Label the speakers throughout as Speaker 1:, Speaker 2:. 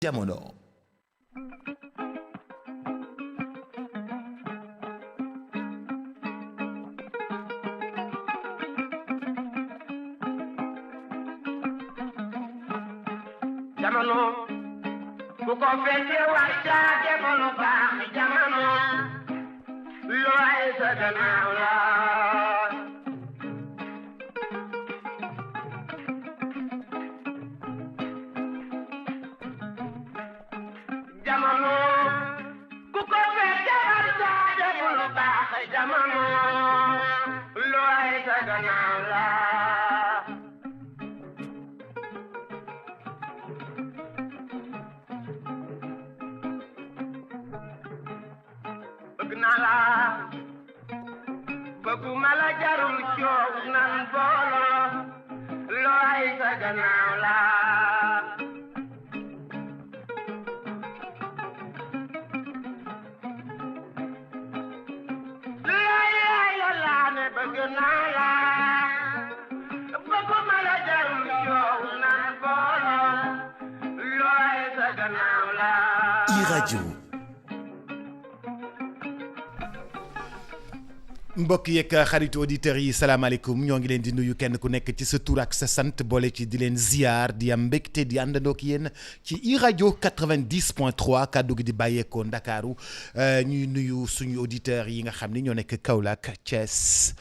Speaker 1: Jamono.
Speaker 2: Jamono ku ko fekkee war caa defa lu baax jamono looy sa gannaaw la jamono ku ko fekkee war caa defa lu baax jamono looy sa gannaaw la nala bëgguma la jarul coow nan boolo looy sa gannaaw la looy la ne bëgg naa la bëgguma la jarul coow nan boolo looy sa gannaaw la
Speaker 1: iRadio. mbokk yeeg xaritu auditeurs yi salaamaaleykum ñoo ngi leen di nuyu kenn ku nekk ci sa tur ak sa sant boole ci di leen ziar di am mbégte di àndandoo ak yéen ci iRadio 90.3 kàddu gi di bàyyeekoo Ndakaaru ñuy nuyu suñu auditeurs yi nga xam ni ñoo nekk Kaolack Thiès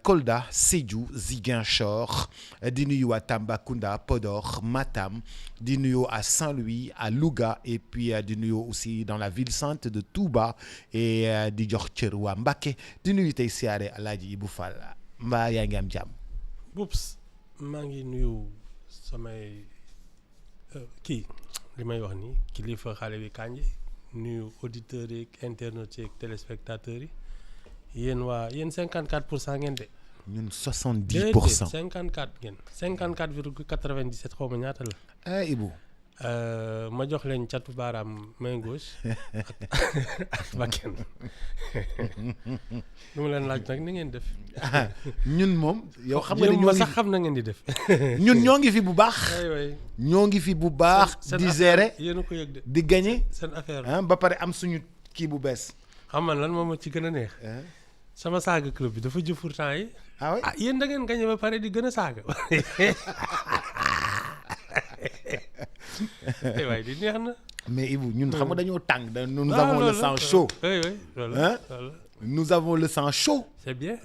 Speaker 1: Kolda Sédhiou Ziguinchor di nuyu waa Tambacounda Podor Matam di nuyu à Saint-Louis à Louga et puis di nuyu aussi dans la ville sainte de Touba et di jox cër waa Mbacké di nuyu tey siyaare Alaaji Ibou Fall mbaa yaa ngi am jàmm.
Speaker 3: Boups maa ngi nuyu samay kii li may wax ni kilifa xale bi Kandji nuyu auditeurs yi internautes yi téléspectateurs yi yéen 54% ngeen de.
Speaker 1: ñun 70%.
Speaker 3: 54 ngeen 54,97 xaw ma ñaata la.
Speaker 1: ah Ibou.
Speaker 3: ma jox leen catu baaraam main gauche ak bakken lu ma leen laaj nag ni ngeen def.
Speaker 1: ñun moom. yow xam nga ni
Speaker 3: ñoo sax xam na ngeen di def.
Speaker 1: ñun ñoo ngi fi bu baax.
Speaker 3: way
Speaker 1: ñoo ngi fi bu baax. di gérer
Speaker 3: yéen a ko yëg de.
Speaker 1: di gagner
Speaker 3: seen affaire
Speaker 1: ba pare am suñu kii bu bees.
Speaker 3: xam nga lan moom ci gën a neex. sama saaga club bi dafa jëfur temps yi.
Speaker 1: ah oui
Speaker 3: yéen da ngeen gagné ba pare di gën a saaga. waaye di neex na.
Speaker 1: mais Ibou ñun xam nga dañoo tàng nous avons le sang chaud.
Speaker 3: oui loolu
Speaker 1: nous avons le sang chaud.
Speaker 3: c'est bien.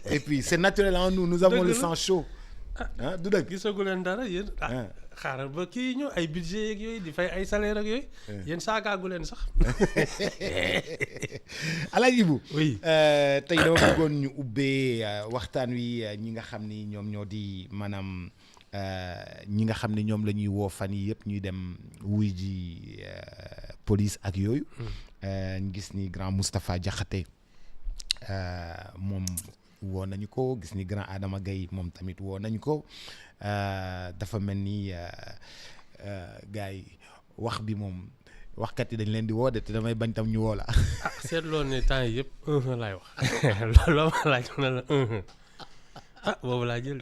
Speaker 1: et puis c'est naturel en nous avons le sang chaud. du dëgg.
Speaker 3: gisagu leen dara yéen. xaaral ba kii ñu ay budget yeeg yooyu di fay ay salaire ak yooyu. yéen saagaagu leen sax.
Speaker 1: Alaaji Ibou.
Speaker 3: oui
Speaker 1: tey dama bëggoon ñu ubbee waxtaan wi ñi nga xam ni ñoom ñoo di maanaam ñi nga xam ni ñoom la ñuy woo fan yi yëpp ñuy dem wuy ji police ak yooyu. ñu gis ni grand Moustapha Diakhaté moom woo nañu ko gis ni grand Adama Gaye moom tamit woo nañu ko dafa mel ni gars yi wax bi moom waxkat yi dañ leen di woo de te damay bañ tam ñu woo la.
Speaker 3: seetloo ne temps yii yëpp laay wax looloo ma laaj na la boobu laa jël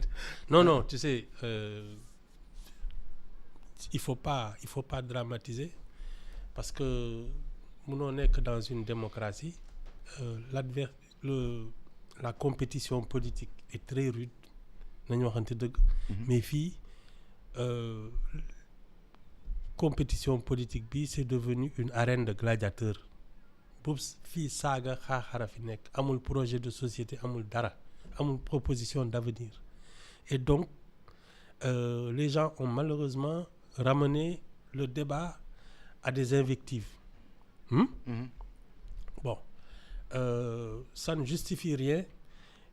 Speaker 3: non tu sais il faut pas dramatiser parce que mënoo nekk dans une démocratie la compétition politique est très rude nañu waxante dëgg. mais fii compétition politique bi c'est devenu une arène de gladiateurs boobu fii saaga xaaxara fi nekk amul projet de société amul dara amul proposition d'avenir et donc les gens ont malheureusement ramené le débat à des invectives. Bon ça ne justifie rien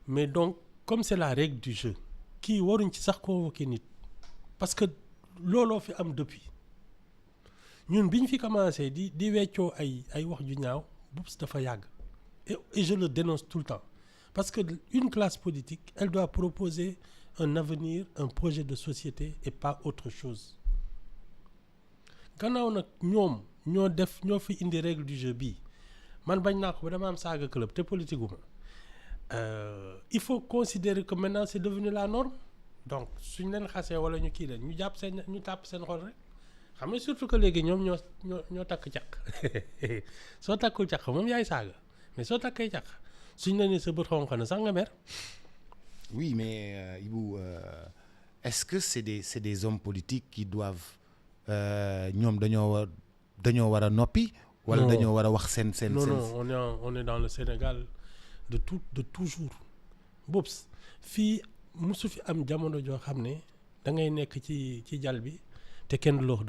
Speaker 3: mais donc comme c'est la règle du jeu kii waruñ ci sax convoquer nit parce que looloo fi am depuis ñun bi ñu fi commencé di weccoo ay wax ju ñaaw boobu dafa yàgg et je le dénonce tout le temps parce que une classe politique elle doit proposer un avenir un projet de société et pas autre chose gannaaw nag ñoom ñoo fi indi règle du jeu bii man bañ naa ko ba dama am saaga club te politique uma il faut considérer que maintenant c'est devenu la norme donc suñ leen xasee wala ñu kii leen ñu jàpp seen ñu tàpp seen xol rek xam nga surtout que léegi ñoom ñoo takk càq soo takkul càq moom yaay saaga mais soo takkee càq suñ la nee sa bët xonq na sax nga mer.
Speaker 1: Oui, mais Ibou, est-ce que c'est des hommes politiques qui doivent ñoom dañoo war a noppi. wala dañoo war a wax seen.
Speaker 3: Non, on est dans le Sénégal de toujours boobu fii musu fi am jamono joo xam ne da ngay nekk ci jal bi te kenn du la wax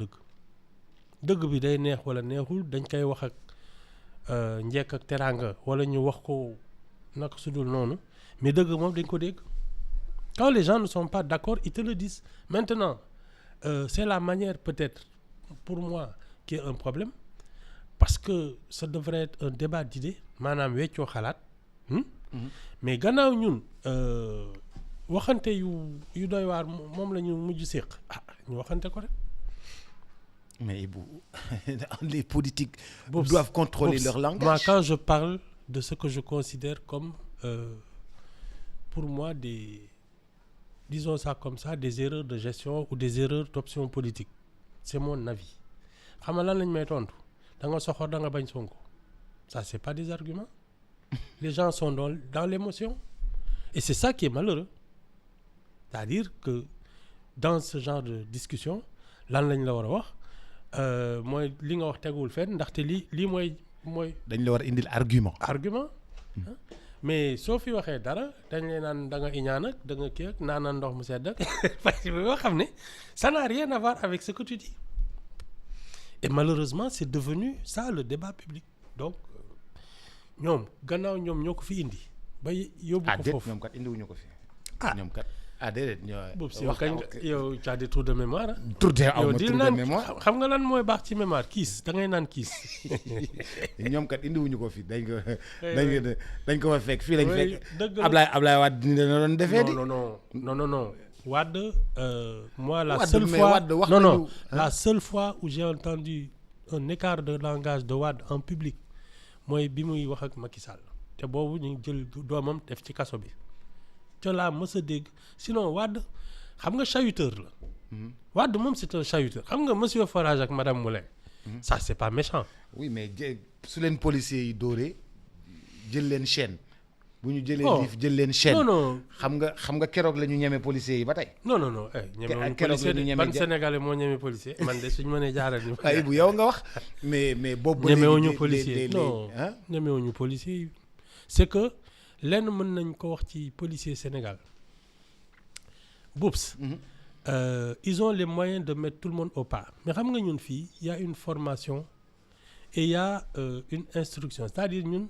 Speaker 3: dëgg bi day neex wala neexul dañ koy wax ak njekk ak teraanga wala ñu wax ko naka su dul noonu mais dëgg moom dañ ko dégg. Quand les gens ne sont pas d'accord, ils te le disent. Maintenant, c'est la manière peut-être, pour moi, qui est un problème. Parce que ça devrait être un débat d'idées. Maanaam weccoo xalaat. Mais gannaaw ñun waxante yu doy waar moom la ñu mujj séq ñu waxante ko rek.
Speaker 1: Mais Ibou, les politiques doivent contrôler leur langage.
Speaker 3: Moi, quand je parle de ce que je considère comme, pour moi, disons ça comme ça, des erreurs de gestion ou des erreurs d'option politique. C'est mon avis. Xam nga lan lañ may tontu da nga soxor da nga bañ Sonko. Ça, c'est pas des arguments. Les gens sont dans l'émotion. Et c'est ça qui est malheureux. C'est-à-dire que dans ce genre de discussion, lan lañ la war a wax mooy li nga wax teguwul fenn ndaxte lii mooy.
Speaker 1: dañ la war a indil argument.
Speaker 3: Mais soo fi waxee dara dañ lay naan da nga iñaan ak da nga kii ak naan ndox mu sedd ak parce que yoo xam ne ça n'a rien à voir avec ce que tu dis. Et malheureusement c'est devenu ça le débat public. Donc ñoom gannaaw ñoom ñoo ko fi indi ba yóbbu ko foofu.
Speaker 1: ñoom kat indiwuñu ko fi. ñoom kat déedéet
Speaker 3: yow kañ yow tu as des trous de mémoire ah.
Speaker 1: trou de mémoire
Speaker 3: xam nga lan mooy baax ci mémoire kiis da ngay naan kiis.
Speaker 1: ñoom kat indiwuñu ko fi dañ ko fa fekk fii lañ fekk. dëgg la Ablaye Wade dina doon defee di.
Speaker 3: non Wade moi la seule fois la seule fois où j'ai entendu un écart de langage de Wade en public mooy bi muy wax ak Macky Sall te boobu ñu jël doomam def ci kaso bi. ca laa mës a dégg sinon Wade xam nga chahuteur la. Wade moom c'est un chahuteur xam nga monsieur Farage ak madame Moulin. Ça c'est pas méchant.
Speaker 1: Oui mais su leen policiers yi dóoree jël leen chaîne. bu ñu jëlee liif jël leen chaîne.
Speaker 3: non
Speaker 1: xam nga keroog la ñu ñeme policiers yi ba tey.
Speaker 3: non ñeme policier ban Sénégalais moo ñeme policier man de suñu mënee jaaral ni.
Speaker 1: ay bu yow nga wax mais boobu.
Speaker 3: ñemewuñu policier non ñemewuñu policier yi c'est que. lenn mën nañ ko wax ci policier Sénégal Boubs ils ont les moyens de mettre tout le monde au pas mais xam nga ñun fii y a une formation et y a une instruction c'est-à-dire ñun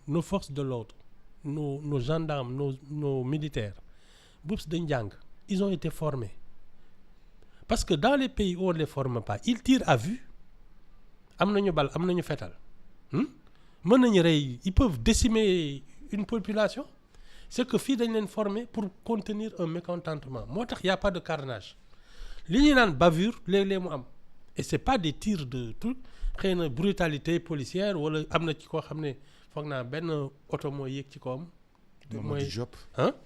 Speaker 3: nos forces de l'ordre nos gendarmes nos militaires Boubs dañ jàng ils ont été formés parce que dans les pays où on les forme pas ils tirent à vue am nañu bal am nañu fetal mën nañu rey ils peuvent décimer une population. C'est que fii dañ leen former pour contenir un mécontentement moo tax y a pas de carnage li ñuy naan bavure léeg-léeg mu am et c'est pas des tirs de tout xëy na brutalité policière wala am na ci koo xam ne foog naa benn oto moo yéeg ci kawam.
Speaker 1: Mamadou Diop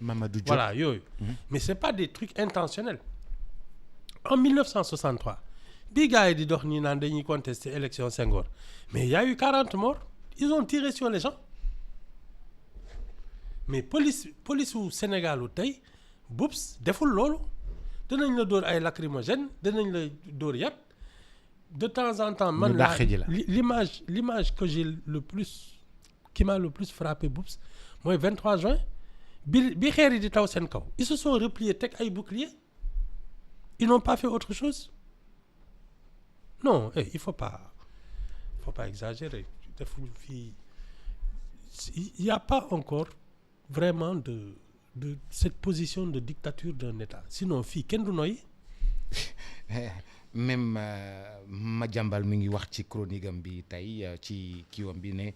Speaker 1: Mamadou Diop
Speaker 3: voilà yooyu. Mais c'est pas des trucs intentionnels. En 1963 bii gars yi di dox nii naan dañuy contester élection Senghor mais il y a eu 40 morts ils ont tiré sur les gens. Mais police wu Sénégal wu tey Boubs deful loolu danañ la dóor ay lacrymogènes danañ la dóor yat de temps en temps man l'image que j'ai qui m'a le plus frappé Boubs mooy 23 juin bi xeer yi di taw seen kaw ils se sont repliés teg ay boucliers ils n'ont pas fait autre chose non il faut pas exagérer deful fii il y a pas encore vraiment de cette position de dictature d'un État sinon fii kenn du noy.
Speaker 1: Même Madiambal mi ngi wax ci chronique am bi tey ci kiiwam bi ne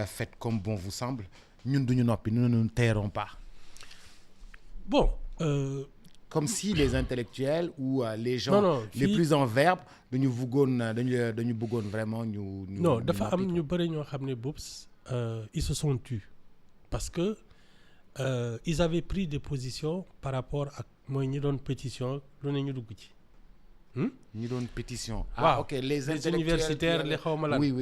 Speaker 1: faites comme bon vous semble ñun duñu noppi nous ne nous tairons pas.
Speaker 3: Bon.
Speaker 1: Comme si les intellectuels ou les gens les plus en verbe dañu bëggoon vraiment ñu.
Speaker 3: non dafa am ñu bëri ñoo xam ne Boubs ils se sont tus parce que. Ils avaient pris des positions par rapport ak mooy ñi doon pétition lu ne ñu dugg ci
Speaker 1: ñi doon pétition.
Speaker 3: waaw
Speaker 1: ok les intellectuels
Speaker 3: universitaires les xawma lan.
Speaker 1: oui.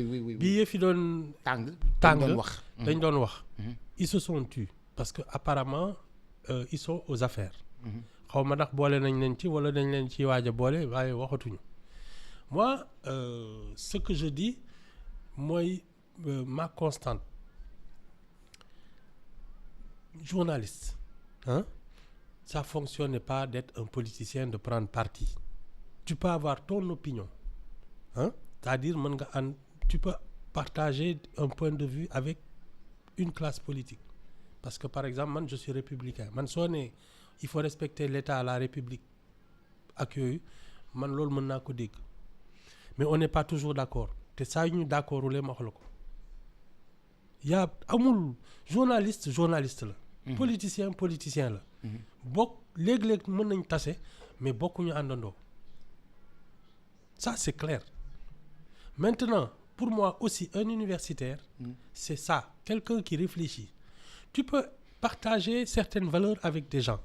Speaker 3: bi yëf yi doon
Speaker 1: tàng
Speaker 3: tàng
Speaker 1: wax.
Speaker 3: dañ doon wax. ils se sont tus parce que apparemment ils sont aux affaires. xaw ma ndax boole nañ leen ci wala dañ leen ci waaj a boole waaye waxatuñu. moi ce que je dis mooy ma constante journaliste ça fonctionne pas d'être un politicien de prendre parti. Tu peux avoir ton opinion c'est-à-dire mën nga tu peux partager un point de vue avec une classe politique parce que par exemple man je suis républicain man soo ne il faut respecter l'État la République ak yooyu man loolu mën naa ko dégg mais on n'est pas toujours d'accord te saa yu ñu d'accord ulee ma wax la ko yaa amul journaliste la politicien la bokk léeg-léeg mën nañ tase mais bokkuñu àndandoo ça c'est clair maintenant pour moi aussi un universitaire c'est ça quelqu'un qui réfléchit tu peux partager certaines valeurs avec des gens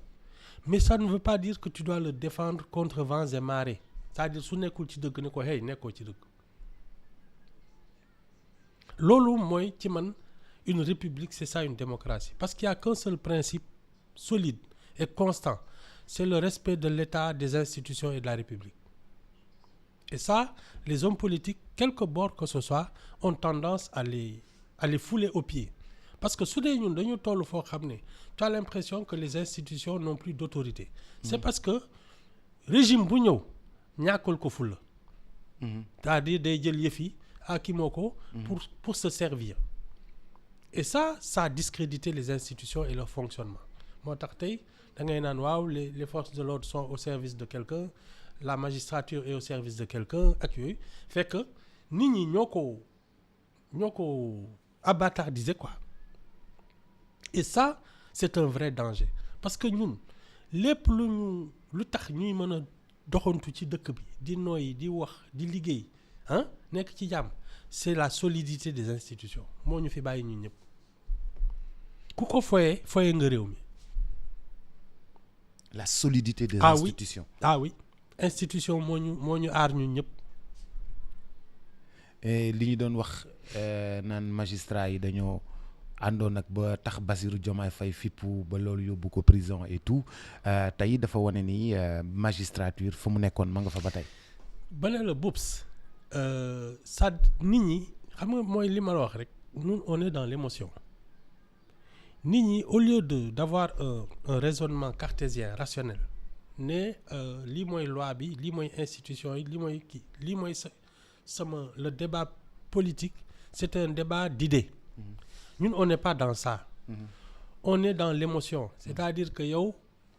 Speaker 3: mais ça ne veut pas dire que tu dois le défendre contre vents et marées c'est-à-dire su nekkul ci dëgg ne ko hey nekkoo ci dëgg loolu mooy ci man une république c'est ça une démocratie parce qu'il y a qu'un seul principe solide et constant c'est le respect de l'État des institutions et de la République et ça les hommes politiques quelque bord que ce soit ont tendance à les fouler aux pieds parce que su dee ñun dañu toll foo xam ne tu as l'impression que les institutions n'ont plus d'autorité c'est parce que régime bu ñëw ñàkkul ko fulla c'est-à-dire day jël yëf yi ki moo ko pour se servir et ça a discrédité les institutions et leur fonctionnement moo tax tey da ngay naan waaw les forces de l'ordre sont au service de quelqu'un la magistrature est au service de quelqu'un ak yooyu fait que nit ñi ñoo ko abattardiser quoi et ça c'est un vrai danger parce que ñun lépp lu tax ñuy mën a doxantu ci dëkk bi di nooyi di wax di liggéey nekk ci jàmm c'est la solidité des institutions moo ñu fi bàyyi ñun ñëpp ku ko foyee nga réew mi.
Speaker 1: La solidité des institutions.
Speaker 3: Oui institution moo ñu aar ñun ñëpp.
Speaker 1: li ñu doon wax naan magistrat yi dañoo àndoon ak ba tax Bassirou Diomaye Faye fippu ba loolu yóbbu ko prison et tout tey dafa wane ni magistrature fa mu nekkoon ma nga fa ba tey.
Speaker 3: ba ne la Boubs ça nit ñi xam nga mooy li ma la wax rek nous on est dans l'émotion nit ñi au lieu d'avoir un raisonnement cartésien rationnel ne lii mooy loi bi lii mooy institution yi lii mooy sama le débat politique c'est un débat d'idées ñun on n'est pas dans ça on est dans l'émotion c'est-à-dire que yow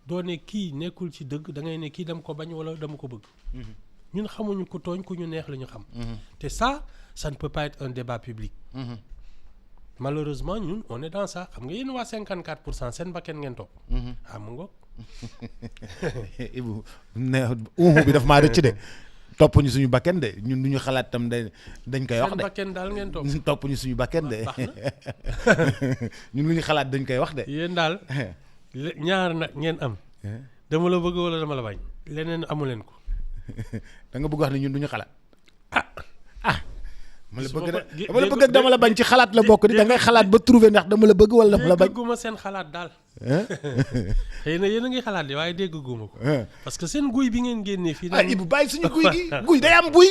Speaker 3: doo ne kii nekkul ci dëgg da ngay ne kii dama ko bañ wala dama ko bëgg ñun xamuñu ku tooñ ku ñu neex la ñu xam te ça ne peut pas être un débat public malheureusement ñun on est dans ça xam nga yéen waa 54% seen bakken ngeen topp mu ngoog
Speaker 1: Ibou ne bi daf maa rëcc de topp ñu suñu bakken de ñun du ñu xalaat tam dañ koy wax de
Speaker 3: seen bakken daal ngeen topp
Speaker 1: topp ñu suñu bakken de ñun lu ñu xalaat dañ koy wax de
Speaker 3: yéen daal ñaar nag ngeen am dama la bëgg wala dama la bañ leneen amu leen ko
Speaker 1: da nga bëgg wax ne ñun du ñu xalaat dama la bëgg ak dama la bañ ci xalaat la bokk di da ngay xalaat ba trouver ndax dama la bëgg wala dama la bañ
Speaker 3: dégguma seen xalaat daal xëy na yéen a ngi xalaat di waaye dégguma ko parce que seen guy bi ngeen génnee fii
Speaker 1: Ibou bàyyi suñu guy gi guy day am buy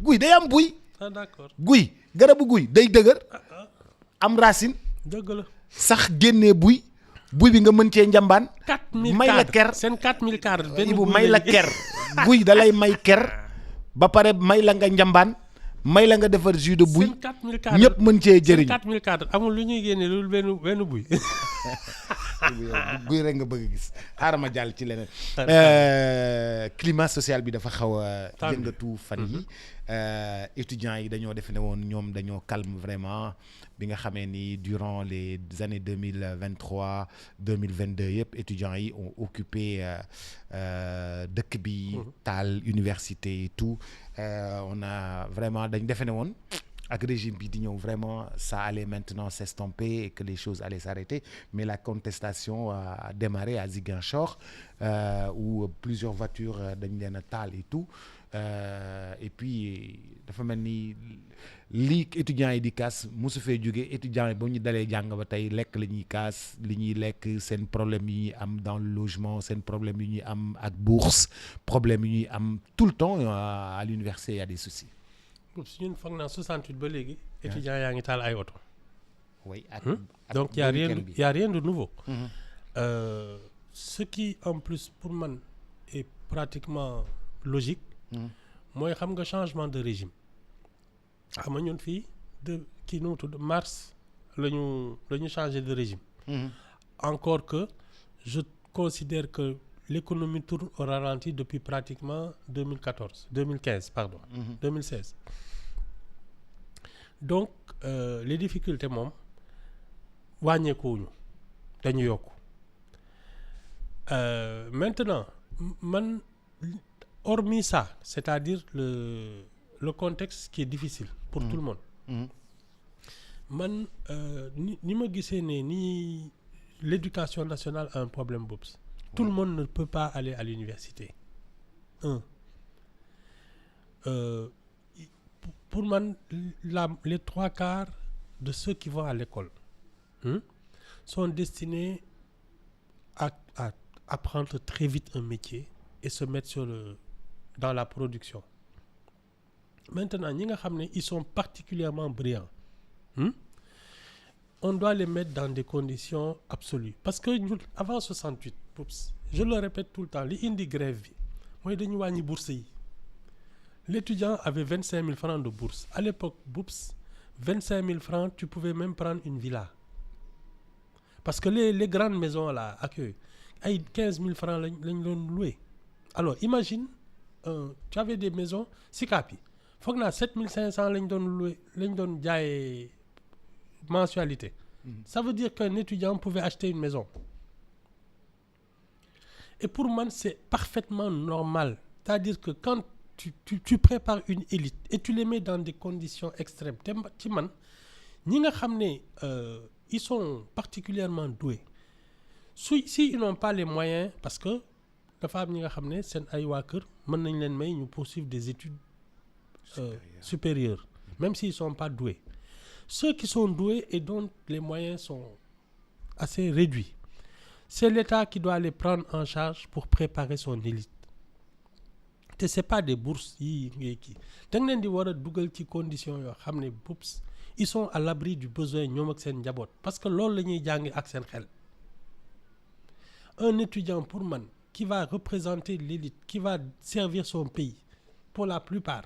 Speaker 1: guy day am buy
Speaker 3: d'accord
Speaker 1: guy garabu guy day dëgër am racine
Speaker 3: dëgg la
Speaker 1: sax génnee buy bi nga mën cee njambaan
Speaker 3: 4000
Speaker 1: may la ker
Speaker 3: seen 4000 cadres
Speaker 1: Ibou may la ker guy da lay may ker ba pare may la nga njambaan may la nga defar jus de buy ñëpp mën cee jëriñ
Speaker 3: 4000 cadres amul lu ñuy génne loolu benn buy
Speaker 1: guy rek nga bëgg gis xaaral ma jàll ci leneen climat social bi dafa xaw a yëngatu fan yi étudiants yi dañoo defe ne woon ñoom dañoo calme vraiment bi nga xamee ni durant les années 2023 2022 yëpp étudiants yi ont occupé dëkk bi taal université et tout on a vraiment dañ defe ne woon ak régime bi di ñëw vraiment ça allait maintenant s'estomper et que les choses allaient s'arrêter mais la contestation a démarré à Ziguinchor où plusieurs voitures dañ leen a taal et tout et puis dafa mel ni lii étudiants yi di kaas mosu fee jóge étudiants yi ba ñu dalee jàng ba tey lekk la ñuy kaas li ñuy lekk seen problème yi ñuy am dans le logement seen problème yi ñuy am ak bourse problème yi ñuy am tout le temps à l'université il y a des soucis.
Speaker 3: su ñun foog naa 68 ba léegi. étudiants yaa ngi taal ay oto.
Speaker 1: oui ak
Speaker 3: donc y a rien de nouveau. Ce qui en plus pour man est pratiquement logique. mooy xam nga changement de régime. xam nga ñun fii kii nu mu tudd mars la ñu changé de régime. Encore que je considère que l'économie tourne au ralenti depuis pratiquement 2015 pardon. 2016. Donc les difficultés moom wàññeekuwuñu dañu yokku maintenant man hormis ça c'est-à-dire le contexte qui est difficile pour tout le monde. Man ni ma gisee ne ni l'éducation nationale a un problème boobu. Tout le monde ne peut pas aller à l'université. Pour man les 3/4 de ceux qui vont à l'école sont destinés à apprendre très vite un métier et se mettre dans la production. Maintenant ñi nga xam ne ils sont particulièrement brillants. On doit les mettre dans des conditions absolues parce que avant 68 je le répète tout le temps li indi grève bi mooy dañu wàññi bourse yi. L'étudiant avait 25 000 francs de bourse à l'époque 25 000 francs tu pouvais même prendre une villa parce que les grandes maisons là ak yooyu ay 15 000 francs lañ doon louer. Alors imagine tu avais des maisons Sicap yi foog naa 7 500 lañ doon louer lañ doon jaayee mensualité. Ça veut dire qu'un étudiant pouvait acheter une maison. Et pour moi, c'est parfaitement normal. C'est-à-dire que quand tu prépares une élite et tu les mets dans des conditions extrêmes, ils sont particulièrement doués. Si ils n'ont pas les moyens, parce que les femmes ils poursuivre des études supérieures, même s'ils ne sont pas doués. Ceux qui sont doués et dont les moyens sont assez réduits, c'est l'État qui doit les prendre en charge pour préparer son élite. Ce n'est pas des bourses. Ils sont à l'abri du besoin parce que un étudiant pour man qui va représenter l'élite, qui va servir son pays, pour la plupart,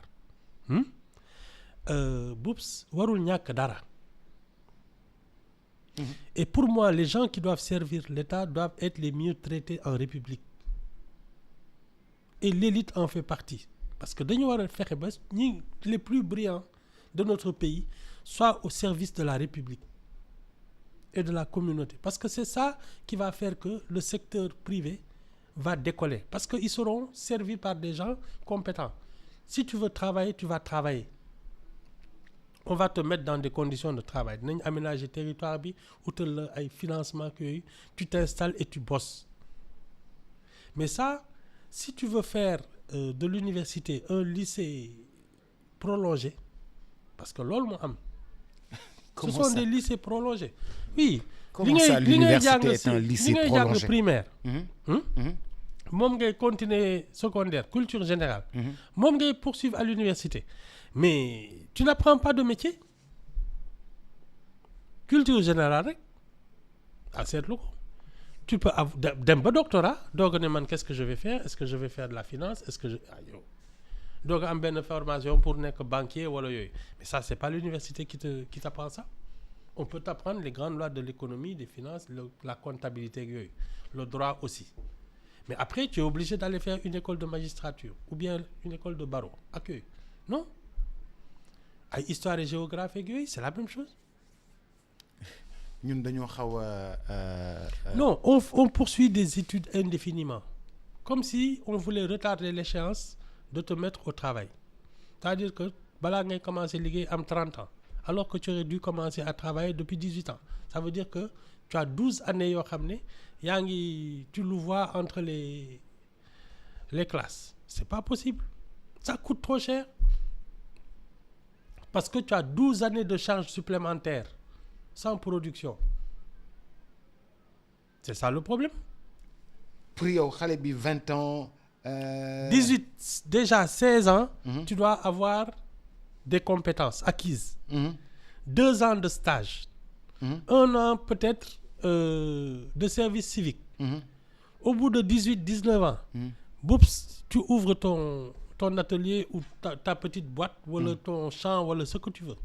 Speaker 3: warul ñàkk dara. Et pour moi les gens qui doivent servir l'État doivent être les mieux traités en République et l'élite en fait partie parce que dañu war a fexe ba ñi les plus brillants de notre pays soient au service de la République et de la communauté parce que c'est ça qui va faire que le secteur privé va décoller parce que ils seront servis par des gens compétents. Si tu veux travailler, tu vas travailler. On va te mettre dans des conditions de travail. Nañ aménager territoire bi utal la ay financement que tu t'installes et tu bosses. Mais ça, si tu veux faire de l'université un lycée prolongé, parce que loolu moo am. Ce sont des lycées prolongés. Oui.
Speaker 1: Comment ça, l'université est un lycée prolongé?
Speaker 3: Li ngay jàng primaire. Moom ngay continuer secondaire, culture générale. Moom ngay poursuivre à l'université. Mais tu n'apprends pas de métier. Culture générale rek. Ah, c'est le tu peux avoir d'un doctorat doog ne man qu'est-ce que je vais faire? Est-ce que je vais faire de la finance? Est-ce que je doog am benn formation pour nekk banquier wala yooyu. Mais ça c'est pas l'université qui t'apprend ça. On peut t'apprendre les grandes lois de l'économie, des finances, la comptabilité yooyu, le droit aussi. Mais après tu es obligé d'aller faire une école de magistrature ou bien une école de barreau ak yooyu. Non? Ay histoire et géographie yooyu c'est la même chose.
Speaker 1: ñun dañoo xaw
Speaker 3: Non, on poursuit des études indéfiniment. Comme si on voulait retarder l'échéance de te mettre au travail. C'est-à-dire que balaa ngay commencer liggéey am 30 ans alors que tu aurais dû commencer à travailler depuis 18 ans. Ça veut dire que tu as 12 années yoo xam ne yaa ngi tu le vois entre les classes. C'est pas possible. Ça coûte trop cher. Parce que tu as 12 années de charges supplémentaires sans production. C'est ça le problème.
Speaker 1: pour yow xale bi 20 ans.
Speaker 3: 18, déjà 16 ans, tu dois avoir des compétences acquises. 2 ans de stage. 1 an peut-être de service civique. Au bout de 18-19 ans, boups, tu ouvres ton atelier ou ta petite boîte, ou ton champ, ou ce que tu veux.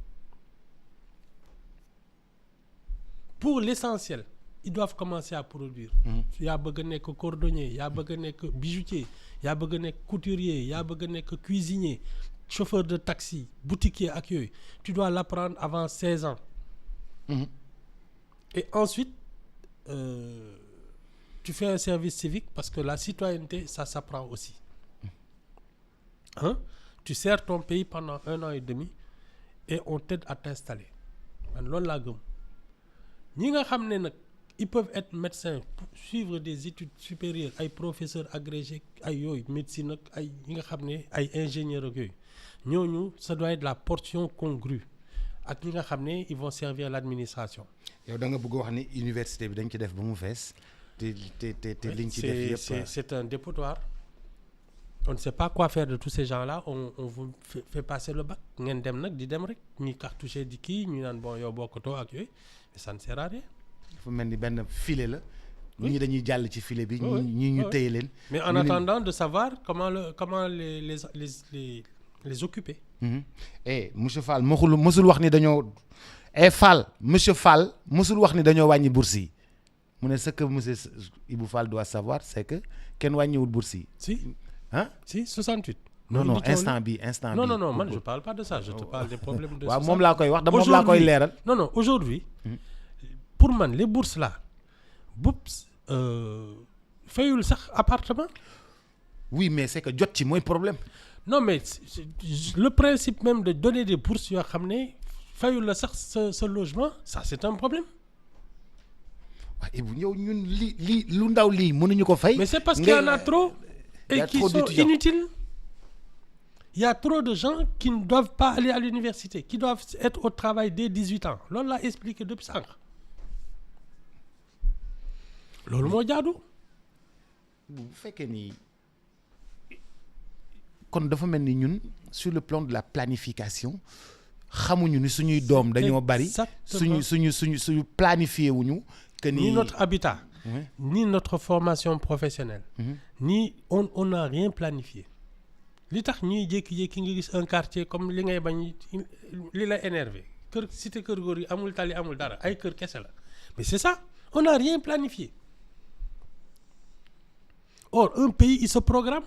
Speaker 3: Pour l'essentiel, ils doivent commencer à produire. yaa bëgg a nekk cordonnier, yaa bëgg a nekk bijoutier, yaa bëgg a nekk couturier, yaa bëgg a nekk cuisinier, chauffeur de taxi, boutiquier ak yooyu. Tu dois l'apprendre avant 16 ans. Et ensuite, tu fais un service civique parce que la citoyenneté, ça s'apprend aussi. Tu sers ton pays pendant 1 an et demi et on t'aide à t'installer. Man loolu laa gëm. Ñi nga xam ne nag ils peuvent être médecins, suivre des études supérieures, ay professeurs agrégés, ay yooyu médecine ak ay ñi nga xam ne ay ingénieurs ak yooyu ñooñu ça doit être la portion congrue ak ñi nga xam ne ils vont servir l'administration.
Speaker 1: yow da nga bëgg wax ni université bi dañ ci def ba mu fees te liñ ci def yëpp.
Speaker 3: C'est un dépotoir. On ne sait pas quoi faire de tous ces gens-là. On vous fait passer le bac. Ngeen dem nag di dem rek ñi cartouché di kii ñu naan bon yow bokkatoo ak yooyu mais ça ne sert à rien.
Speaker 1: dafa mel ni benn filet la. ñi dañuy jàll ci filet bi. ñi ñu téye leen.
Speaker 3: Mais en attendant de savoir comment les occuper.
Speaker 1: Monsieur Fall mësul wax ni dañoo. Fall monsieur Fall mësul wax ni dañoo wàññi bourse yi mu ne ce que monsieur Ibou Fall doit savoir c'est que kenn wàññiwul bourse yi.
Speaker 3: Si 68.
Speaker 1: non instant bi
Speaker 3: non man je parle pas de ça je te parle des problèmes de.
Speaker 1: waaw moom laa koy wax moom laa koy leeral.
Speaker 3: non aujourd'hui pour man les bourses là boops fayul sax appartement.
Speaker 1: Oui mais c'est que jot ci mooy problème.
Speaker 3: Non mais le principe même de donner des bourses yoo xam ne fayul la sax ce logement ça c'est un problème.
Speaker 1: waaw Ibou yow ñun lii lu ndaw lii mënuñu ko fay.
Speaker 3: Mais c'est parce qu'il y en a trop. Et qui sont inutiles. Il y a trop de gens qui ne doivent pas aller à l'université, qui doivent être au travail dès 18 ans. Loolu laa expliqué depuis sànq. Loolu moo jaadu.
Speaker 1: bu fekkee ni kon dafa mel ni ñun sur le plan de la planification xamuñu ni suñuy doom dañoo bari. suñu planifié wuñu. que ni
Speaker 3: notre habitat. Ni notre formation professionnelle. Ni on n'a rien planifié. Li tax ñuy jékki-jékki nga gis un quartier comme li ngay bañ li la énervé kër cité kër góor yi amul tali amul dara ay kër kese la mais c'est ça on n'a rien planifié. Or un pays il se programme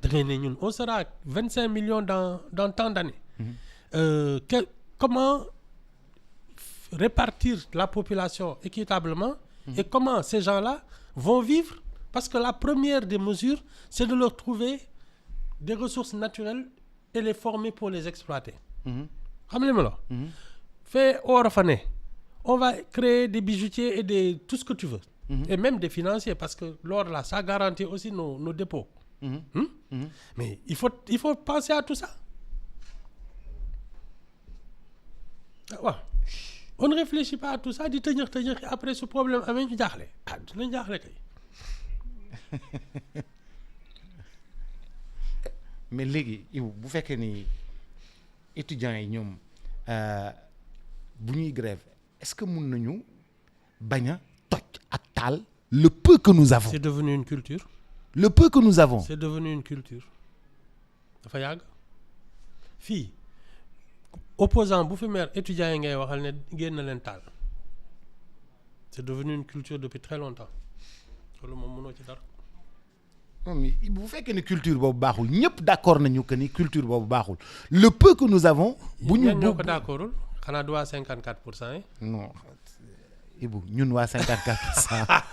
Speaker 3: da ngay ne ñun on sera 25 millions dans tant d'années. Comment répartir la population équitablement et comment ces gens-là vont vivre parce que la première des mesures c'est de leur trouver des ressources naturelles et les former pour les exploiter. Xam nga li ma la wax. Fee or fa ne on va créer des bijoutiers et tout ce que tu veux. Et même des financiers parce que l'or là ça garantit aussi nos dépôts. Mais il faut penser à tout ça. waaw on ne réfléchit pas à tout ça di tëñëx après ce problème amee ñu jaaxle dinañ jaaxle kay.
Speaker 1: mais léegi yow bu fekkee ni étudiants yi ñoom bu ñuy grève est-ce que mun nañu bañ a toj ak taal le peu que nous avons.
Speaker 3: C'est devenu une culture.
Speaker 1: Le peu que nous avons.
Speaker 3: C'est devenu une culture. dafa yàgg fii opposant bu fi meer étudiants yi ngay waxal ne génn leen taal c'est devenu une culture depuis très longtemps loolu moom mënoo ci dara.
Speaker 1: non mais bu fekkee ne culture boobu baaxul ñëpp d'accord nañu que ni culture boobu baaxul le peu que nous avons. bu ñu
Speaker 3: ñoo ko d'accordul xanaa du waa 54% yi.
Speaker 1: non Ibou ñun waa 54%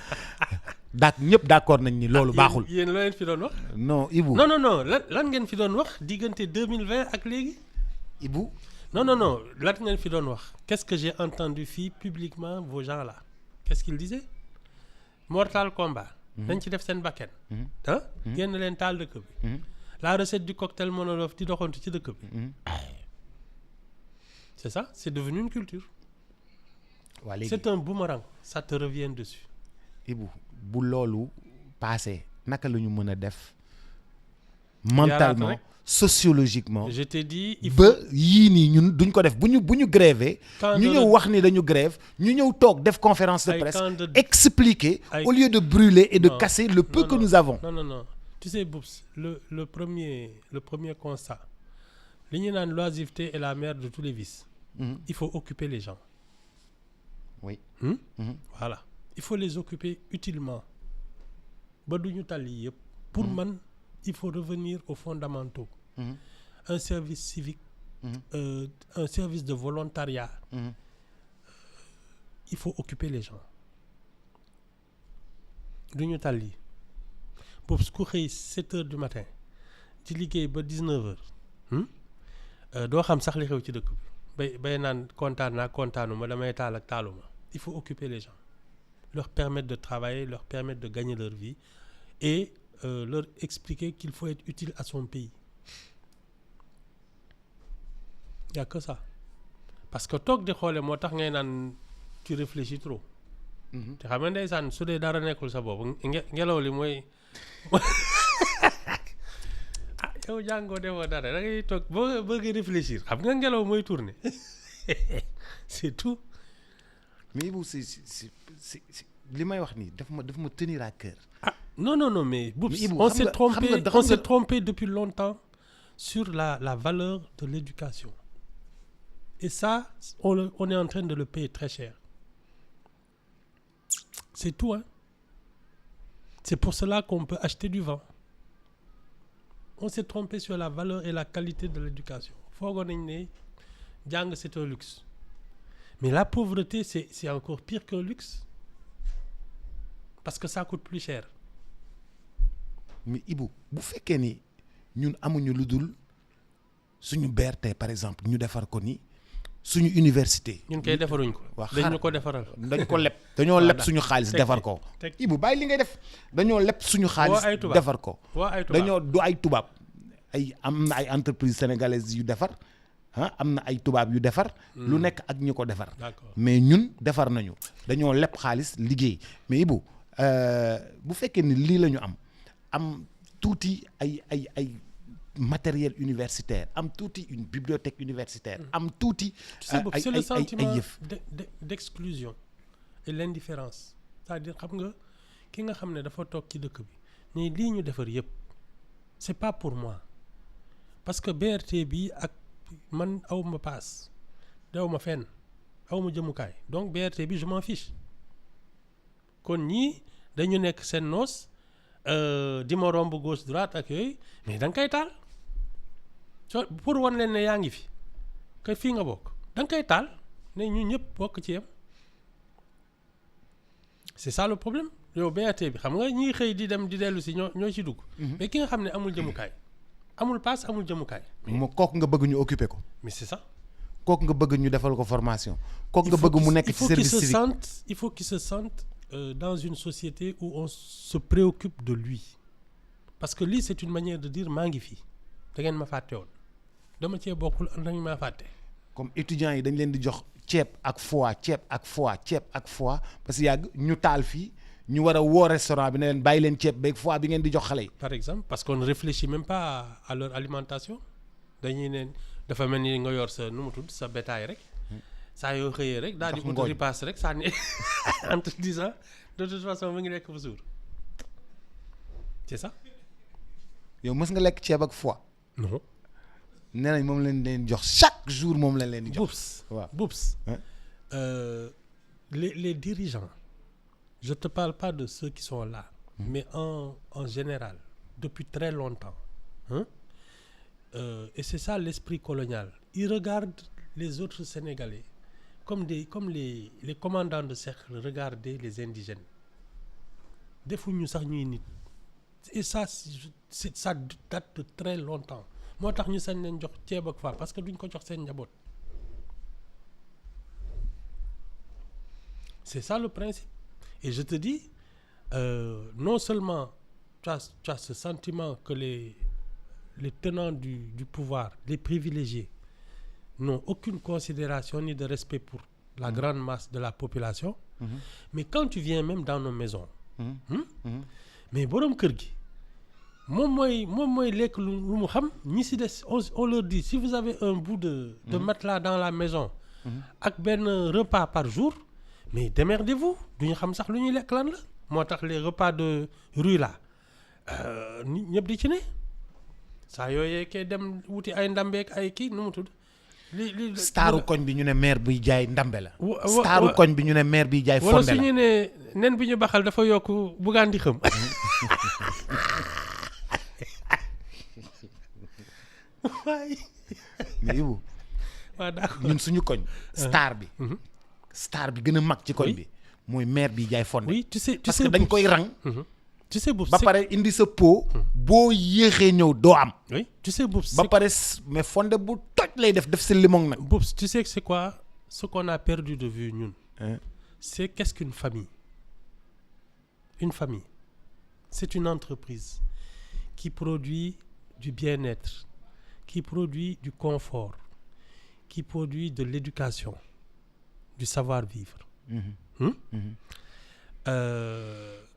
Speaker 1: ñëpp d'accord nañ ni loolu baaxul.
Speaker 3: yéen loo leen fi doon wax.
Speaker 1: non Ibou.
Speaker 3: non lan ngeen fi doon wax diggante 2020 ak léegi.
Speaker 1: Ibou.
Speaker 3: non la ngeen fi doon wax qu'est-ce que j'ai entendu fii publiquement vos gens là qu'est-ce qu'ils disaient Mortal Kombat dañ ci def seen bakken ah génn leen taal dëkk bi la recette du cocktail Molotov di doxantu ci dëkk bi c'est ça c'est devenu une culture
Speaker 1: waa léegi
Speaker 3: c'est un boomerang ça te revient dessus
Speaker 1: Ibou bu loolu passé naka la ñu mën a def mentalement sociologiquement
Speaker 3: je t'ai dit il
Speaker 1: ba
Speaker 3: faut
Speaker 1: yii nii ñun duñ ko def bu ñu grévé ñu ñëw wax ni dañu grève ñu ñëw toog def conférence de presse expliquer au lieu de brûler et de casser le peu que nous avons.
Speaker 3: Non tu sais Boubs le premier constat li ñu naan l'oisiveté est la mère de tous les vices. Il faut occuper les gens.
Speaker 1: Oui.
Speaker 3: Voilà il faut les occuper utilement ba duñu tàlli yëpp. Pour man il faut revenir aux fondamentaux. Un service civique. Un service de volontariat. Il faut occuper les gens. duñu tàlli boobu ku xëy 7 heures du matin ci liggéey ba 19 heures. doo xam sax li xew ci dëkk bi bay naan kontaanuma damay taal ak taaluma. Il faut occuper les gens, leur permettre de travailler, leur permettre de gagner leur vie et leur expliquer qu'il faut être utile à son pays. Il n'y a que ça. Parce que toog di xoole moo tax ngay naan tu réfléchis trop. te xam nga ndeysaan su dee dara nekkul sa boobu ngelaw li mooy yow jàngoo defoo dara da ngay toog boo bëgg réfléchir xam nga ngelaw mooy tourner c'est tout.
Speaker 1: Mais Ibou c'est li may wax nii daf ma tenir à cœur.
Speaker 3: Non mais Boubs on s'est trompé depuis longtemps sur la valeur de l'éducation et ça on est en train de le payer très cher. C'est tout c'est pour cela qu'on peut acheter du vent. On s'est trompé sur la valeur et la qualité de l'éducation. Foogoon nañ ne jàng c'est un luxe. Mais la pauvreté, c'est encore pire qu'un luxe. Parce que ça coûte plus cher.
Speaker 1: Mais Ibou, bu fekkee ni ñun amuñu lu dul suñu BRT par exemple ñu defar ko ni suñu université.
Speaker 3: ñun koy defaruñ ko. dañ ñu ko defaral.
Speaker 1: dañ ko leb dañoo leb suñu xaalis defar ko. Ibou bàyyi li ngay def dañoo leb suñu xaalis defar ko. dañoo du ay tubaab am na ay entreprises sénégalaises yu defar. am na ay tubaab yu defar. lu nekk ak ñu ko defar. mais ñun defar nañu dañoo leb xaalis liggéey mais Ibou bu fekkee ni lii la ñu am tuuti ay matériel universitaire am tuuti une bibliothèque universitaire am tuuti.
Speaker 3: c'est le sentiment d'exclusion et l'indifférence c'est-à-dire xam nga ki nga xam ne dafa toog ci dëkk bi mais lii ñu defar yëpp c'est pas pour moi parce que BRT bi ak. man aw ma paas dew ma fenn aw ma jëmukaay donc BRT bi je m'en fiche kon ñii dañu nekk seen noos di ma romb gauche droite ak yooyu mais da nga koy taal pour wan leen ne yaa ngi fi que fii nga bokk da nga koy taal ne ñu ñëpp bokk ci yem c'est ça le problème yow BRT bi xam nga ñiy xëy di dem di dellu si ñoo ci dugg mais ki nga xam ne amul jëmukaay amul paas amul jëmukaay.
Speaker 1: moo kooku nga bëgg ñu occuper ko.
Speaker 3: mais c'est ça.
Speaker 1: kooku nga bëgg ñu defal ko formation. kooku nga bëgg mu nekk ci service civique.
Speaker 3: Il faut qu'il se sente dans une société où on se préoccupe de lui parce que lii c'est une manière de dire maa ngi fi da ngeen ma fàtte woon dama cee bokkul dañ maa fàtte.
Speaker 1: comme étudiants yi dañ leen di jox ceeb ak foie parce que yàgg ñu taal fii. ñu war a woo restaurant bi ne leen bàyyi leen ceeb beeg foie bi ngeen di jox xale yi.
Speaker 3: par exemple parce qu'on ne réfléchit même pas à leur alimentation dañuy ne dafa mel ni nga yor sa nu mu tudd sa bétail rek saa yoo xëyee rek daal di ut ripaas rek sànni en te disant de toute façon mu ngi lekk ba suur c'est ça.
Speaker 1: yow mës nga lekk ceeb ak foie.
Speaker 3: non.
Speaker 1: nee nañ moom leen leen jox chaque jour moom lañ leen di jox.
Speaker 3: Boubs les dirigeants. Je te parle pas de ceux qui sont là, mais en général, depuis très longtemps. Et c'est ça l'esprit colonial. Ils regardent les autres Sénégalais comme les commandants de cercle regardaient les indigènes. Defuñu sax ñuy nit. Et ça date de très longtemps. moo tax ñu sañ leen jox ceeb ak fa parce que duñ ko jox seen njaboot. C'est ça le principe. Et je te dis, non seulement tu as ce sentiment que les tenants du pouvoir, les privilégiés, n'ont aucune considération ni de respect pour la grande masse de la population, mais quand tu viens même dans nos maisons, mais borom kër gi moom mooy lekk lu mu xam ñi si des on leur dit si vous avez un bout de matelas dans la maison ak benn repas par jour, mais démerdez-vous duñu xam sax lu ñuy lekk lan la moo tax les repas de rue là nit ñëpp di ci ne saa yooyee kay dem wuti ay ndambeek ay kii nu mu tudd li
Speaker 1: staru koñ bi ñu ne maire buy jaay ndambe la staru koñ bi ñu ne maire biy jaay fonde la
Speaker 3: wala su ñu ne nen bi ñu baxal dafa yokk bugaan di xam waay
Speaker 1: mais Ibou
Speaker 3: waaw d'accord
Speaker 1: ñun suñu koñ star bi gën a mag ci koñ bi mooy maire bi jaay fonde.
Speaker 3: oui tu sais
Speaker 1: parce que dañ koy rang.
Speaker 3: tu sais Boubs
Speaker 1: ba pare indi sa pot. boo yéexee ñëw doo am.
Speaker 3: oui tu sais Boubs
Speaker 1: ba pare mais fonde bu toj lay def sa limon nag.
Speaker 3: Boubs tu sais que c'est quoi ce qu'on a perdu de vue ñun. C'est qu'est-ce qu'une famille? Une famille, c'est une entreprise qui produit du bien-être, qui produit du confort, qui produit de l'éducation, du savoir-vivre.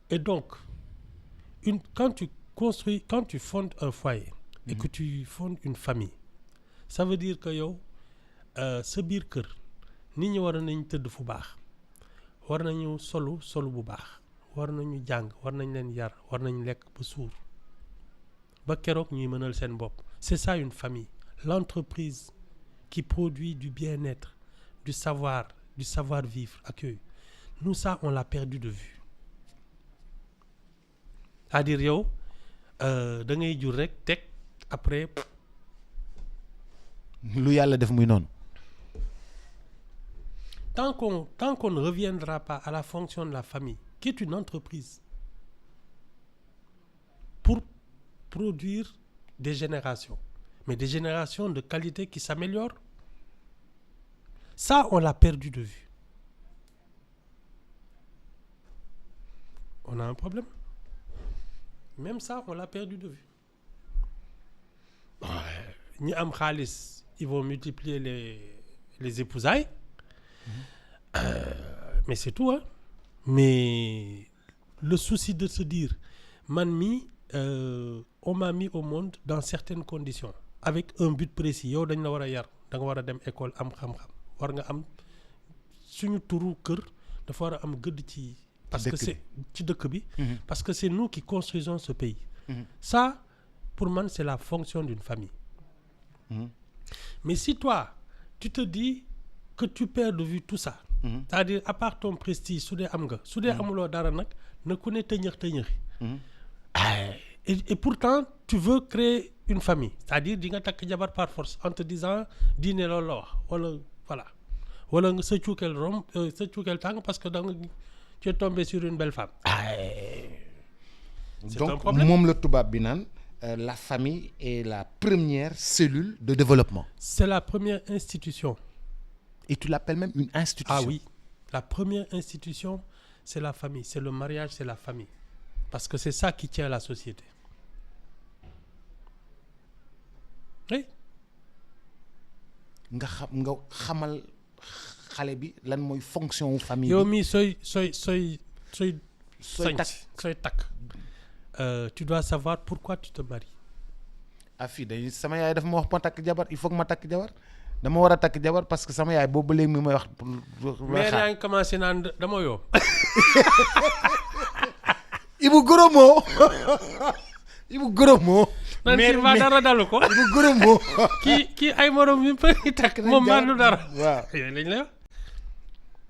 Speaker 3: Et donc, quand tu fondes un foyer et que tu fondes une famille, ça veut dire que yow sa biir kër nit ñi war nañ tëdd fu baax, war nañu solu bu baax, war nañu jàng, war nañ leen yar, war nañ lekk ba suur ba keroog ñuy mënal seen bopp. C'est ça une famille, l'entreprise qui produit du bien-être, du savoir-vivre ak yooyu. Nous ça on l'a perdu de vue. C'est-à-dire yow da ngay jur rek teg après.
Speaker 1: lu yàlla def muy noonu.
Speaker 3: Tant qu'on ne reviendra pas à la fonction de la famille, qui est une entreprise, pour produire des générations, mais des générations de qualité qui s'améliorent, ça on l'a perdu de vue. On a un problème. Même ça, on l'a perdu de vue. Ñi am xaalis, ils vont multiplier les épousailles. Mais c'est tout, hein. Mais le souci de se dire, on m'a mis au monde dans certaines conditions, avec un but précis. Yow dañ la war a yar, da nga war a dem école am xam-xam, war nga am suñu turu kër dafa war a am gëdd ci. Parce que c'est ci dëkk bi. Parce que c'est nous qui construisons ce pays. Ça, pour moi, c'est la fonction d'une famille. Mais si toi, tu te dis que tu perds de vue tout ça, c'est-à-dire à part ton prestige, su dee am nga, su dee amuloo dara nag na ku ne tëñëxi. Et pourtant, tu veux créer une famille. C'est-à-dire di nga takk jabar par force en te disant diine loolu la wax wala voilà wala nga sa cuukeel tàng parce que da nga tu es tombé sur une belle femme. C'est un
Speaker 1: donc
Speaker 3: problème.
Speaker 1: moom la tubaab bi naan la famille est la première cellule de développement.
Speaker 3: C'est la première institution.
Speaker 1: Et tu l'appelles même une institution.
Speaker 3: Ah oui, la première institution, c'est la famille, c'est le mariage, c'est la famille. Parce que c'est ça qui tient la société. Oui.
Speaker 1: nga xamal xale bi lan mooy fonction wu famille
Speaker 3: yow
Speaker 1: bi.
Speaker 3: mii sooy takk tu dois savoir pourquoi tu te maries.
Speaker 1: ah fii day sama yaay dafa ma wax ma takk jabar il faut que ma takk jabar dama war a takk jabar parce que sama yaay boobu ba léegi mi may wax.
Speaker 3: mais yaa ngi commencé naan dama yoo.
Speaker 1: Ibou gros mot Ibou gros mot.
Speaker 3: nan kii ma dara dalu ko.
Speaker 1: Ibou gros mot.
Speaker 3: kii ay morom yu bëri takk moom maa du dara.
Speaker 1: waaw
Speaker 3: yooyu lañ lay wax.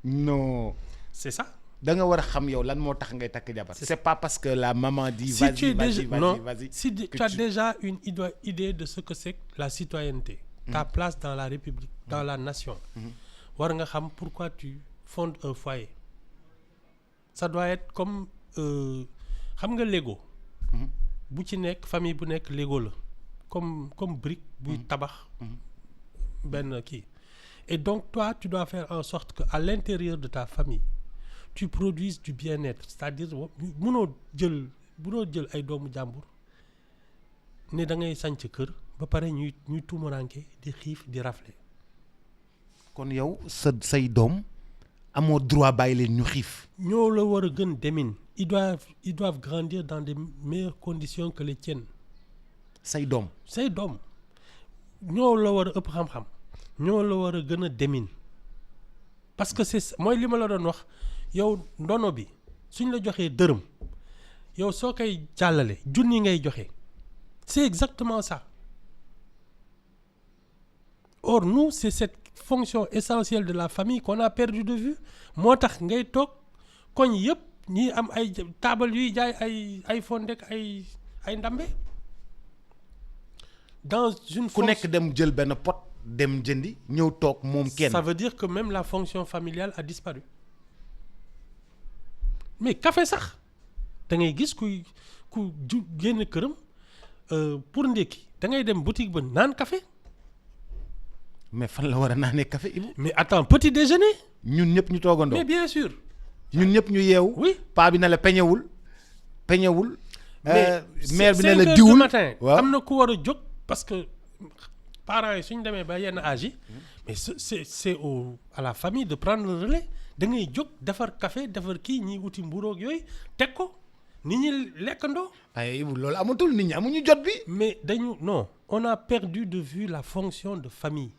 Speaker 1: non.
Speaker 3: C'est ça.
Speaker 1: da nga war a xam yow lan moo tax ngay takk jabar. c'est pas parce que la maman dit.
Speaker 3: Si tu es déjà
Speaker 1: vas-y.
Speaker 3: Si tu as déjà une idée de ce que c'est que la citoyenneté, ta place dans la République, dans la nation, war nga xam pourquoi tu fondes un foyer. Ça doit être comme xam nga Lego. bu ci nekk famille bu nekk Lego la comme brique buy tabax benn kii. Et donc toi tu dois faire en sorte que à l'intérieur de ta famille tu produises du bien-être, c'est-à-dire mënoo jël ay doomu jàmbur ne da ngay sànc kër ba pare ñuy tuumaranke di xiif di rafle.
Speaker 1: kon yow say doom amoo droit bàyyi leen ñu xiif.
Speaker 3: ñoo la war a gën demin ils doivent grandir dans des meilleures conditions que les tiennes.
Speaker 1: say doom
Speaker 3: ñoo la war a ëpp xam-xam ñoo la war a gën a demin parce que c'est mooy li ma la doon wax yow ndono bi suñ la joxee dërëm yow soo koy jàllale junni ngay joxe c'est exactement ça. Or nous c'est cette fonction essentielle de la famille qu'on a perdu de vue moo tax ngay toog koñ yëpp ñi am ay taabal yuy jaay ay fondek ay ndambe dans une
Speaker 1: ku nekk dem jël benn pot dem jëndi ñëw toog moom kenn.
Speaker 3: Ça veut dire que même la fonction familiale a disparu mais café sax da ngay gis ku génn këram pour ndékki da ngay dem boutique ba naan café.
Speaker 1: mais fan la war a naanee café Ibou.
Speaker 3: mais attends petit déjeuner.
Speaker 1: ñun ñëpp ñu toogandoo.
Speaker 3: mais bien sûr.
Speaker 1: ñun ñëpp ñu yeewu.
Speaker 3: oui
Speaker 1: paa bi na la peñewul.
Speaker 3: mais
Speaker 1: mère bi ne la diwul
Speaker 3: matin am na ku war a jóg parce que parents yi suñ demee ba yenn âge yi mais c'est à la famille de prendre le relais da ngay jóg defar café defar kii ñiy uti mburoog yooyu teg ko nit ñi lekkandoo.
Speaker 1: ay Ibou loolu amatul nit ñi amuñu jot bi.
Speaker 3: mais non on a perdu de vue la fonction de famille.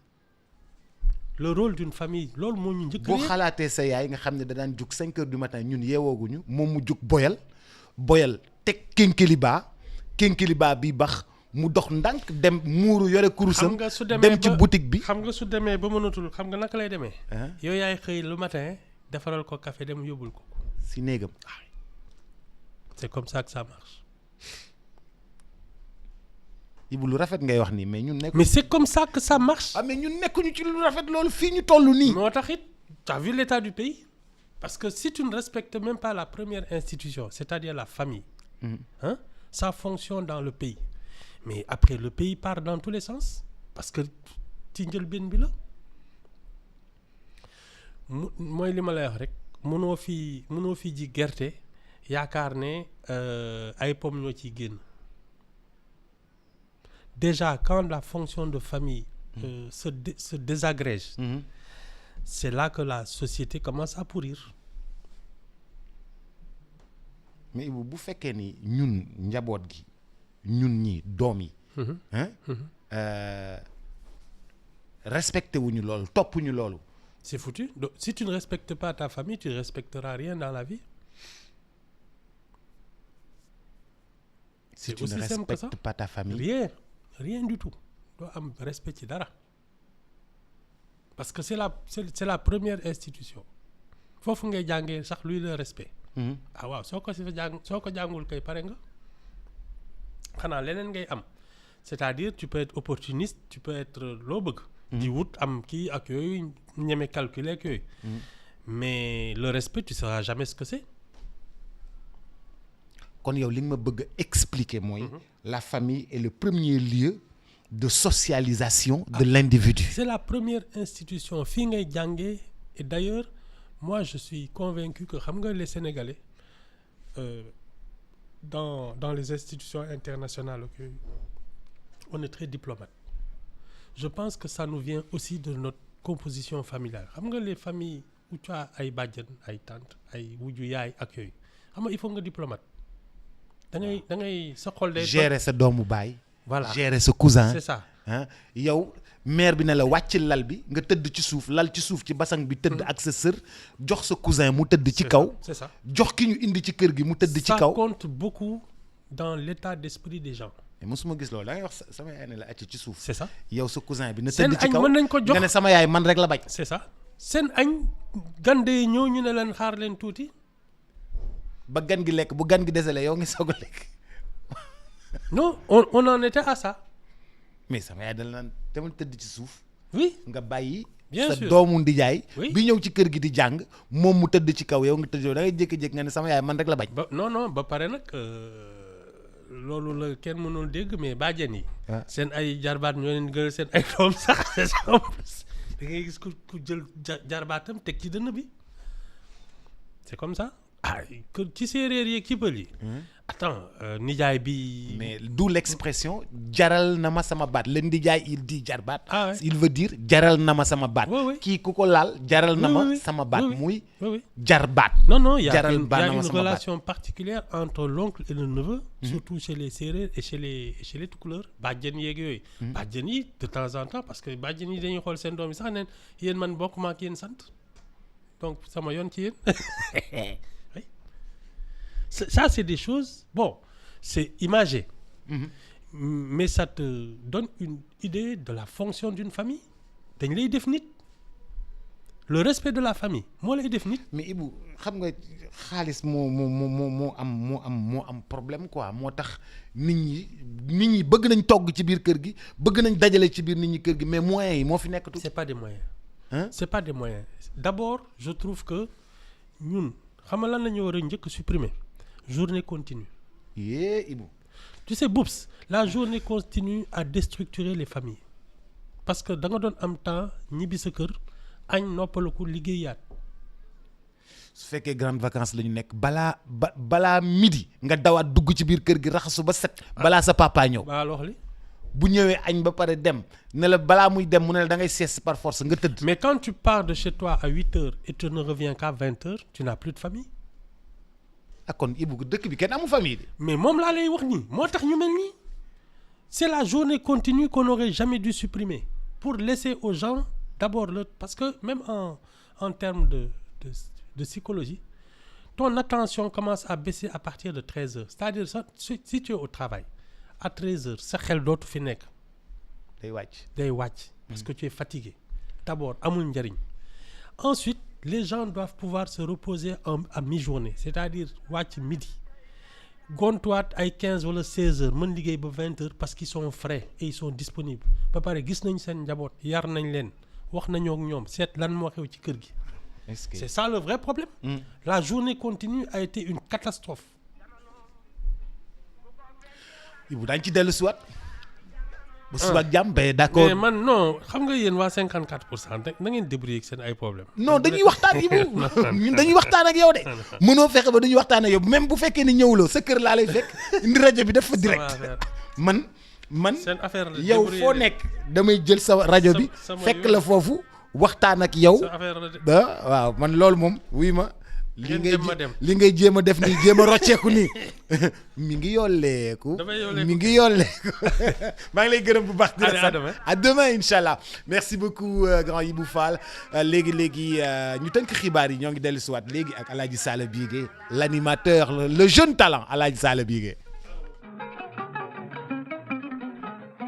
Speaker 3: Le rôle d'une famille loolu moo ñu njëkk
Speaker 1: boo xalaatee sa yaay nga xam ne da daan jug 5 heures du matin ñun yeewooguñu moom mu jug boyal teg kénkiliba bi bax mu dox ndànk dem muuru yore kurusam dem ci boutique bi.
Speaker 3: xam nga su demee ba mënatul xam nga naka lay demee. yow yaay xëy le matin defaral ko café dem yóbbul ko.
Speaker 1: si néegam.
Speaker 3: c'est comme ça que ça marche.
Speaker 1: Ibou lu rafet ngay wax nii mais ñun nekk.
Speaker 3: mais c'est comme ça que ça marche.
Speaker 1: mais ñun nekkuñu ci lu rafet loolu fii ñu toll nii.
Speaker 3: moo tax it tu as vu l'état du pays parce que si tu ne respectes même pas la première institution c'est-à-dire la famille. Ça fonctionne dans le pays mais après le pays part dans tous les sens parce que ci njëlbéen bi la mooy li ma lay wax rek mënoo fi ji gerte yaakaar ne ay pomme ñoo ciy génn. Déjà, quand la fonction de famille se désagrège, c'est là que la société commence à pourrir.
Speaker 1: Mais bu fekkee ni ñun njaboot gi ñun ñi doom yi. respecté wuñu loolu toppuñu loolu.
Speaker 3: C'est foutu. Donc, si tu ne respectes pas ta famille, tu ne respecteras rien dans la vie. C'est aussi simple que ça.
Speaker 1: Si tu ne respectes pas ta famille.
Speaker 3: Rien du tout doo am respect ci dara parce que c'est la première institution foofu ngay jàngee sax luy le respect. Ah waaw soo ko jàngul kay pare nga xanaa leneen ngay am c'est-à-dire tu peux être opportuniste tu peux être loo bëgg. di wut am kii ak yooyu ñeme calculer ak yooyu. mais le respect tu sauras jamais ce que c'est.
Speaker 1: kon yow li nga ma bëgg expliquer mooy. La famille est le premier lieu de socialisation de l'individu.
Speaker 3: C'est la première institution fii ngay jàngee et d'ailleurs moi je suis convaincu que xam nga les Sénégalais dans les institutions internationales on est très diplomate. Je pense que ça nous vient aussi de notre composition familiale xam nga les familles où tu as ay bàjjen ay tante ay wujju yaay ak yooyu xam nga il faut nga diplomate. da ngay sa xol day
Speaker 1: gérer sa doomu baay.
Speaker 3: voilà
Speaker 1: gérer sa cousin.
Speaker 3: c'est ça.
Speaker 1: yow mère bi ne la wàcc lal bi nga tëdd ci suuf lal ci suuf ci basang bi tëdd ak sa sër jox sa cousin mu tëdd ci kaw.
Speaker 3: c'est ça
Speaker 1: jox ki ñu indi ci kër gi mu tëdd ci kaw.
Speaker 3: ça compte beaucoup dans l'état d'esprit des gens.
Speaker 1: mais mosuma gis loolu da ngay wax sama yaay ne la acc ci suuf.
Speaker 3: c'est ça
Speaker 1: yow sa cousin bi na tëdd ci kaw
Speaker 3: mën nañ ko jox
Speaker 1: nga ne sama yaay man rek la bañ.
Speaker 3: c'est ça seen añ gande yi ñëw ñu ne leen xaar leen tuuti.
Speaker 1: ba gan gi lekk bu gan gi desele yow ngi soog a lekk.
Speaker 3: non on en était à ça.
Speaker 1: mais sama yaay dal naan demal tëdd ci suuf.
Speaker 3: oui
Speaker 1: nga bàyyi.
Speaker 3: bien
Speaker 1: sa
Speaker 3: sûr
Speaker 1: doomu ndijaay.
Speaker 3: oui
Speaker 1: bi ñëw ci kër gi di jàng moom mu tëdd ci kaw yow nga tëdd yow da ngay jékki-jékki nga ne sama yaay man rek la bañ.
Speaker 3: non ba pare nag loolu la kenn mënul dégg mais bàjjen yi.
Speaker 1: Ah.
Speaker 3: seen ay jarbaat ñoo leen gënal seen ay doom sax da ngay gis ku jël jarbaatam teg ci dënn bi c'est comme ça. ah que ci séeréer yeeg ci pël yi. attends nijaay bi.
Speaker 1: mais d'où l'expression jaral na ma sama baat le nijaay il dit jarbaat.
Speaker 3: Ah ouais.
Speaker 1: il veut dire jaral na ma sama baat.
Speaker 3: Ouais, ouais.
Speaker 1: kii ku ko laal jaral na
Speaker 3: Oui,
Speaker 1: ma
Speaker 3: oui, oui.
Speaker 1: sama baat
Speaker 3: Oui, oui.
Speaker 1: muy
Speaker 3: Oui, oui.
Speaker 1: jarbaat.
Speaker 3: Non, il y a
Speaker 1: jaral
Speaker 3: une,
Speaker 1: baa na ma
Speaker 3: une
Speaker 1: sama baat.
Speaker 3: relation particulière entre l'oncle et le neveu, surtout chez les Sérères et chez les Toucouleurs. Bàjjen yeeg yooyu. Bàjjen yi de temps en temps parce que bàjjen yi dañuy xool seen doom yi sax neen yéen man bokk ma ak yéen sant donc sama yoon ci yéen. Oui. Ça c'est des choses bon c'est imagé. Mais ça te donne une idée de la fonction d'une famille. dañ lay def nit. Le respect de la famille moo lay def nit.
Speaker 1: mais Ibou xam nga xaalis moo am problème quoi moo tax nit ñi bëgg nañ togg ci biir kër gi bëgg nañ dajale ci biir nit ñi kër gi mais moyens yi moo fi nekk.
Speaker 3: C'est pas des moyens.
Speaker 1: Hein?
Speaker 3: C'est pas des moyens. D'abord je trouve que ñun xam nga lan la ñu war a njëkk supprimer journée continue.
Speaker 1: yee Ibou.
Speaker 3: Tu sais Boubs la journée continue à déstructurer les familles parce que da nga doon am temps ñibbi sa kër añ noppaliku liggéeyaat.
Speaker 1: su fekkee grandes vacances la ñu nekk balaa midi nga dawaat dugg ci biir kër gi raxasu ba set. balaa sa papa ñëw.
Speaker 3: ba alors li
Speaker 1: bu ñëwee añ ba pare dem ne la balaa muy dem mu ne la da ngay sieste par force nga tëdd.
Speaker 3: mais quand tu pars de chez toi à 8h et tu ne reviens qu'à 20h tu n'as plus de famille.
Speaker 1: ak kon Ibou dëkk bi kenn amu famille de.
Speaker 3: mais moom laa lay wax nii moo tax ñu mel nii c'est la journée continue qu'on n'aurait jamais dû supprimer pour laisser aux gens d'abord parce que même en termes de psychologie ton attention commence à baisser à partir de 13h c'est-à-dire ça si tu es au travail à 13h sa xel dootu fi nekk day wàcc parce que tu es fatigué d'abord amul njariñ ensuite les gens doivent pouvoir se reposer à mi-journée c'est-à-dire wàcc midi gontuwaat ay 15 wala 16h mën liggéey ba 20h parce qu'ils sont frais et ils sont disponibles ba pare gis nañ seen njaboot yar nañ leen wax nañoo ak ñoom seet lan moo xew ci kër gi. C'est ça le vrai problème. La journée continue a été une catastrophe.
Speaker 1: Ibou daañu ci dellu si waat. ba suba ak jàmm ba d'accord.
Speaker 3: mais man non xam nga yéen waa 54% da ngeen débrouiller ak seen ay problème
Speaker 1: non dañuy waxtaan Ibou ñun dañuy waxtaan ak yow de. mënoo fexe ba dañuy waxtaan ak yow même bu fekkee ni ñëwuloo sa kër laa lay fekk indi rajo bi def fa direct. man
Speaker 3: seen affaire la
Speaker 1: yow foo nekk damay jël sa rajo bi fekk la foofu waxtaan ak yow. waaw man loolu moom wuy ma. li ngay jéem a def nii jéem a rocceeku nii mi ngi yolleeku maa ngi lay gërëm bu baax di la sant à demain inchallah merci beaucoup grand Ibou Fall léegi ñu tënk xibaar yi ñoo ngi dellu si waat léegi ak Alaaji Sala Bigué l'animateur le jeune talent Alaaji Sala Bigué